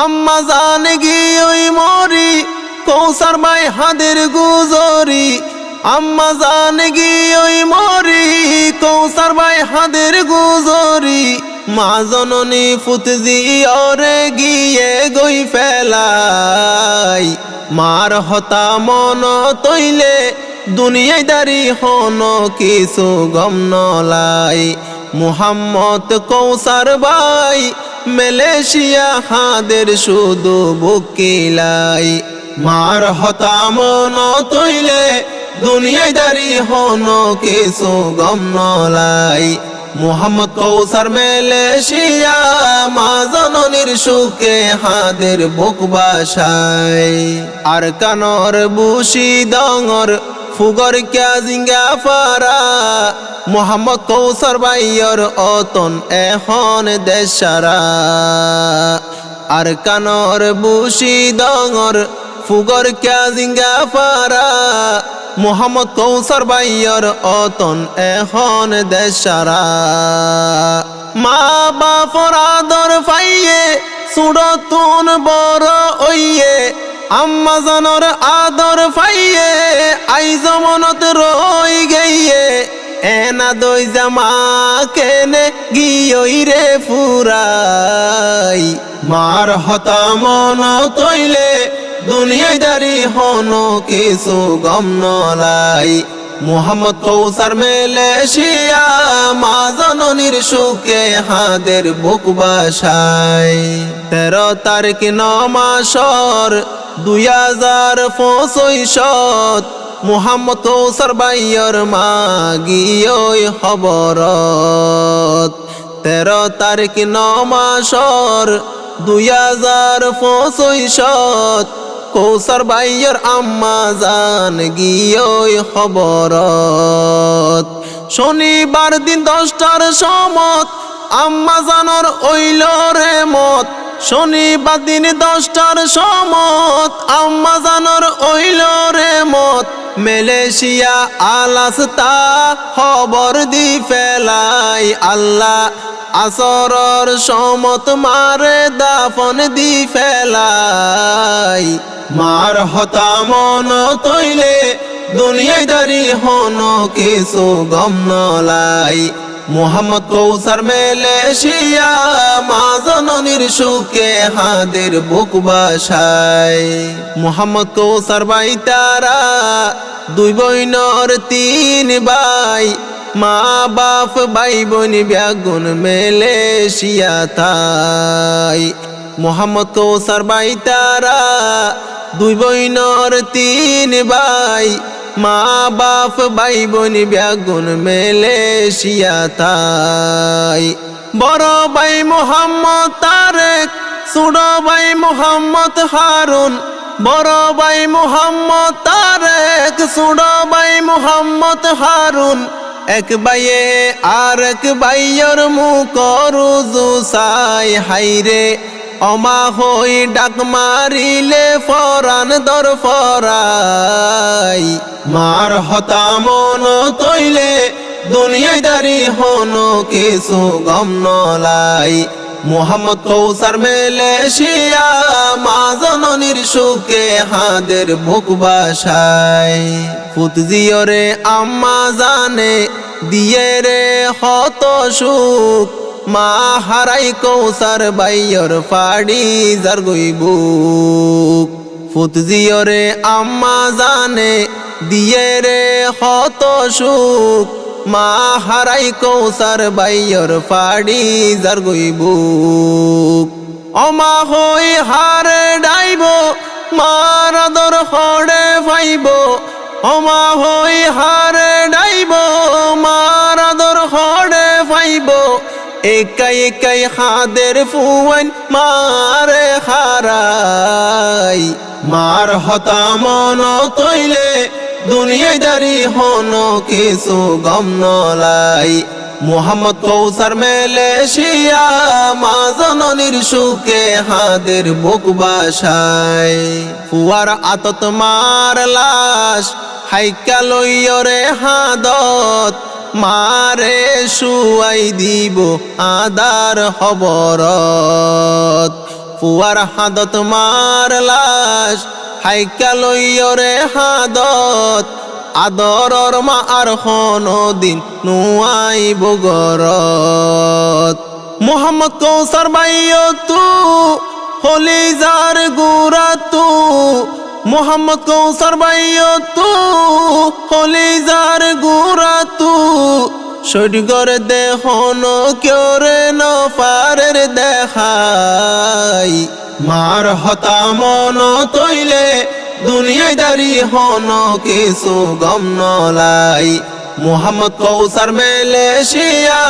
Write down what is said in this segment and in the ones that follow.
আম্মা জান গিয়ে মরি কৌসার মাই হাদের গুজরি। আম্মা জান গিয়ে মরি কৌসার মাই হাদের গুজরি। মা জননী ফুতজি ওরে গিয়ে গই ফেলাই। মার হতা মন তৈলে দুনিয়ায় দারি হন কিছু গম নলাই। মুহাম্মদ কৌসার ভাই মালয়েশিয়া হাদের শুধু বুকিলাই। মার হতা মন তৈলে দুনিয়ায় দারি হন কিছু গম নলাই। মুহাম্মদ কৌসার মালয়েশিয়া মা জননীর সুখে হাদের বুক বাসায়। আর কানর বুশি ডঙর ফুগর ক্যা জিঙ্গা পারা। মুহাম্মদ কৌসার ভাইয়র অতন এখন দেশারা। আর কানর বুশি ডঙর ফুগর ক্যা জিঙ্গা পারা। মুহাম্মদ কৌসার ভাইয়র অতন এখন দেশারা। মা বাপর আদর পাইয়ে সুরতুন বড় ওইয়ে। আম্মা জানর আদর পাইয়ে আইজ মনত রই গইয়ে। এনা দই জামা কেনে গিয়ই রে ফুরাই। মার হতা মন তৈলে দুনিয়ায় দারি হন কিছু গম নলাই। মুহাম্মদ কৌসার মালয়েশিয়া মা জননীর সুখে হাদের বুক বাসায়। 13 তারিখ 9 মাসর 2025 মুহাম্মদ কৌসার ভাইয়র মা গিয়ই খবরত। 13 তারিখ 9 মাসর 2025 কৌসার ভাইয়র আম্মা জান গিয়ই খবরত। শনিবার দিন 10টার সমত আম্মা জানর ওইল রে মত। শনিবার দিন 10টার সমত আম্মা জানর ওইল রে মত। মালয়েশিয়া আলাস্তা খবর দি ফেলাই। আল্লাহ আসরর সমত মারে দাফন দি ফেলাই। মার হতা মন তৈলে দুনিয়ায় দারি হন কিছু গম নলাই। মুহাম্মদ কৌসার মালয়েশিয়া মা জননীর সুখে হাদের বুক বাসায়। মুহাম্মদ কৌসার ভাই তারা 2 বইনর 3 ভাই। মা বাপ ভাই বোন ব্যাগুন মালয়েশিয়া তাই। মুহাম্মদ কৌসার ভাই তারা 2 বইনর 3 ভাই। মা বাপ ভাই বোন ব্যাগুন মালয়েশিয়া তাই। বড় ভাই মুহাম্মদ তারেক ছোট ভাই মুহাম্মদ হারুন। বড় ভাই মুহাম্মদ তারেক ছোট ভাই মুহাম্মদ হারুন। এক ভাইয়ে আর এক ভাইয়র মুখ রুজু চাই। হাইরে অমা হই ডাক মারিলে ফরান দর ফরাই। মার হতা মন তৈলে দুনিয়ায় দারি হন কিছু গম নলাই। মুহাম্মদ কৌসার মালয়েশিয়া মা জননীর সুখে হাদের বুক বাসায়। ফুতজিয়রে আম্মা জানে দিয়ে রে হত সুখ। মা হারাই কৌসার ভাইয়র ফাড়ি যার গই বুক। ফুতজিয়রে আম্মা জানে দিয়ে রে হত সুখ। মা হারাই কৌসার ভাইয়র ফাড়ি যার গই বুক। অমা হই হারে ডাইব মার আদর হড়ে পাইব। অমা হই হারে ডাইব মার আদর হড়ে পাইব। একাই একাই হাদের ফুয়ান মারে হারাই। মার হতা মন তৈলে দুনিয়ায় দারি হন কিছু গম নলাই। মুহাম্মদ কৌসার মালয়েশিয়া মা জননীর সুখে হাদের বুক বাসায়। ফুয়ার আতত মার লাশ হাইকা লইয়রে হাদত। মারে শুয়াই দিব আদার খবরত। ফুয়ার হাদত মার লাশ হাইকা লইয়রে হাদত আদরর মা আর দিন নুয়াই বগরত মোহাম্মদ কৌসার বাইয় তু হলি যার গুরা তু মোহাম্মদ কৌসার বাইয় তু হলি যার গুরা তু সৈগর দেহন কেউ রে নফারের দেখাই মার হতা মন তৈলে দুনিয়ায় দাঁড়ি হন কিছু গম নলাই মোহাম্মদ কৌসার মেলেশিয়া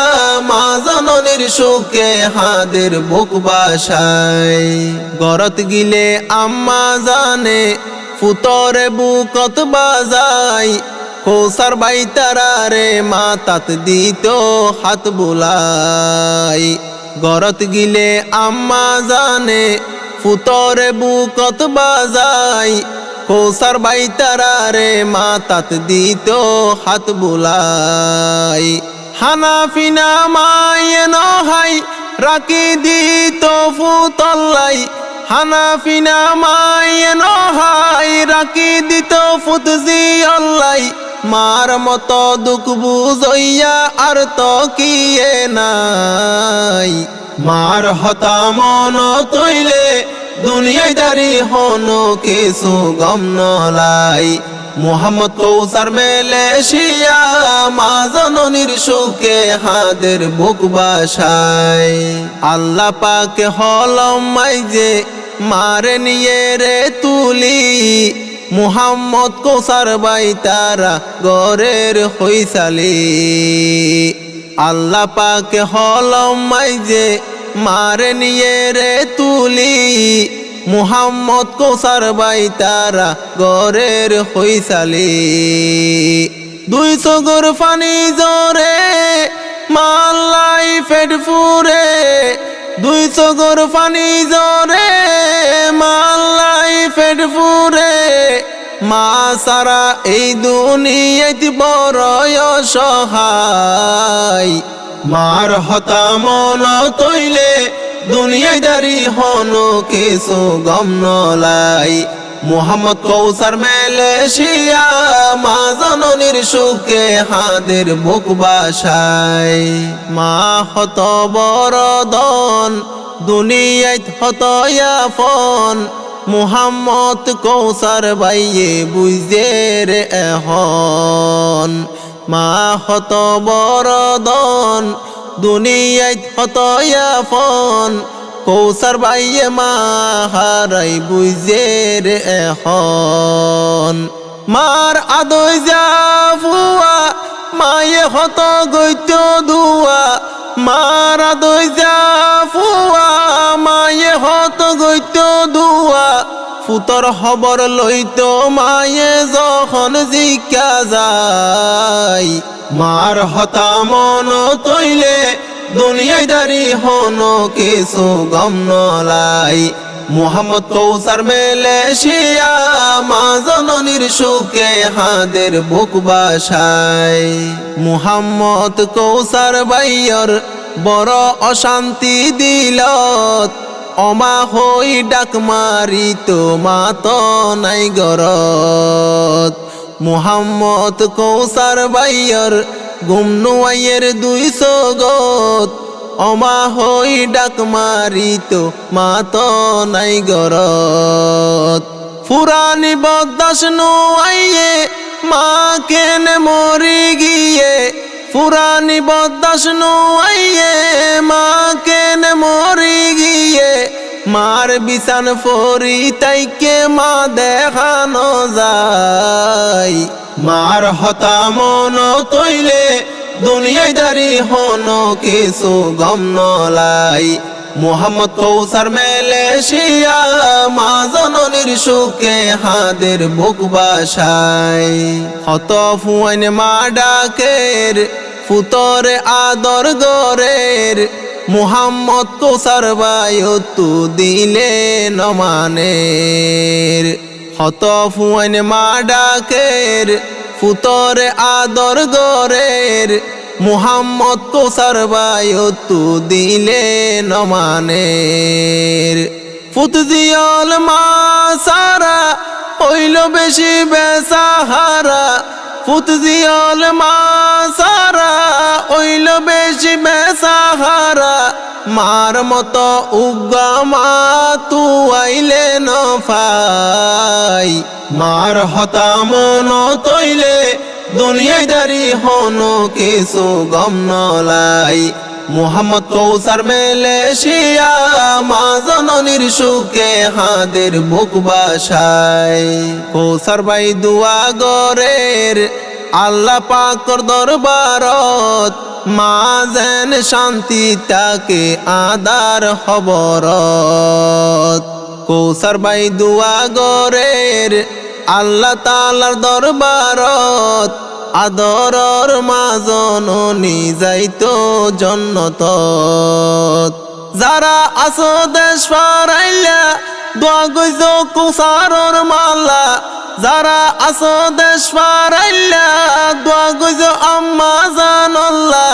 মা জননীর সুখে হাদের বুক বাসায় গরত গিলে আম্মা জানে ফুতরে বুকত বাজাই কৌসার বাইতারারে মাতাত দিত হাত বুলাই গরত গিলে আম্মা জানে ফুতরে বুকত বাজাই কৌসার বাইতারারে মাতাত দিত হাত বুলাই হানাফিনা মায়ে নহাই রাখি দিত ফুতল্লাই হানাফিনা মায়ে নহাই রাখি দিত ফুতজি অল্লাই মার মতো দুঃখ বুঝইয়া আর তো কিয়ে নাই মার হতা মন তৈলে দুনিয়ায় দাঁড়ি হন কিছু গম নলাই মোহাম্মদ কৌসার মেলেশিয়া মা জননীর সুখে হাদের বুক বাসায় আল্লাহ পাকে হলম মাইজে মারে নিয়ে রে তুলি মুহাম্মদ কৌসার বাইতারা গরের হইসালি আল্লাহ পাকে হলম মাইজে মারে নিয়ে রে তুলি মুহাম্মদ কৌসার বাইতারা গরের হইসালি 200 গর ফানি জরে মাল্লাই ফেট ফুরে 200 গর ফানি জরে মাল্লাই ফেট ফুরে মা সারা এই দুনিয়াতে বড় অসহায় মার হতা মন তৈলে দুনিয়ায় দাঁড়ি হন কিছু গম নলাই মোহাম্মদ কৌসার মেলেশিয়া মা জননীর সুখে হাদের বুক বাসায় মা হত বড় দন দুনিয়ায় হত ইয়াফন মুহাম্মদ কৌসার বাইয়ে বুঝে রে এখন মা হত বড় দন দুনিয়ায় হত ইয়াফন কৌসার বাইয়ে মা হারাই বুঝে রে এখন মার আদই যাফুয়া মায়ে হত গইত দুয়া মার আদই যাফুয়া মায়ে হত গইত দুয়া ফুতর খবর লইত মায়ে যখন জিকা যায় মার হতা মন তৈলে দুনিয়ায় দাঁড়ি হন কিছু গম নলাই মোহাম্মদ কৌসার মেলেশিয়া মা জননীর সুখে হাদের বুক বাসায় মুহাম্মদ কৌসার বাইয়র বড় অশান্তি দিলত অমা হই ডাক মারি তো মাত নাই গরত মুহাম্মদ কৌসার বাইয়র গুমনুয়াইয়ের 200 গত অমা হই ডাক মারি তো মাত নাই গরত ফুরানি বদাস নুয়াইয়ে মা কেনে মরি গিয়ে ফুরানি বদাস নুয়াইয়ে মা কেনে মরি গিয়ে মার বিছান ফরি তাইকে মা দেখানো যায় মার হতা মন তৈলে দুনিয়ায় দাঁড়ি হন কিছু গম নলাই মোহাম্মদ কৌসার মেলেশিয়া মা জননীর সুখে হাদের বুক বাসায় হত ফুয়াইন মা ডাকের ফুতরে আদর গরের মুহাম্মদ কৌসার বায়তু দিলে নমানের হত ফুয়াইন মা ডাকের ফুতরে আদর গরের মুহাম্মদ কৌসার বায়তু দিলে নমানের ফুতজিয়ল মা সারা হইল বেশি বেসাহারা ফুতজিয়ল মা সারা হইল বেশি বেসাহারা মার মতো উগা মা তু আইলে নফাই মার হতা মন তৈলে দুনিয়ায় দারি হনো কিছু গম নলাই মুহাম্মদ কৌসার মেলেশিয়া মা জননীর সুখে হাদের বুক বাসায় কৌসার বাই দুয়া গরের আল্লাহ পাকর দরবারত মা যেন শান্তি তাকে আদার খবরত কৌসার বাই দুয়া গরের আল্লাহ তাআলার দরবারত আদরর মা জননী যাইতো জন্নতত যারা আসো দেশ পারাইলা দোয়া গইজ কৌসারর মালা যারা আসো দেশ পারাইলা দোয়া গইজ আম্মা জানাল্লাহ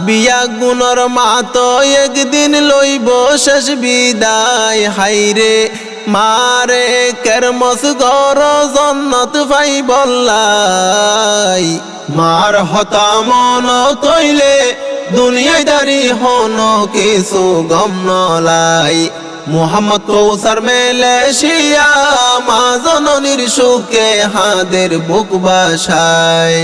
বিয়া গুণর মা তো একদিন লইব শেষ বিদায় হাইরে মারে কেরমস গর জন্নত পাই বল্লাই মার হতা মন তৈলে দুনিয়ায় দারি হন কিছু গম নলাই মুহাম্মদ কৌসার মেলেশিয়া মা জননীর সুখে হাদের বুক বাসায়।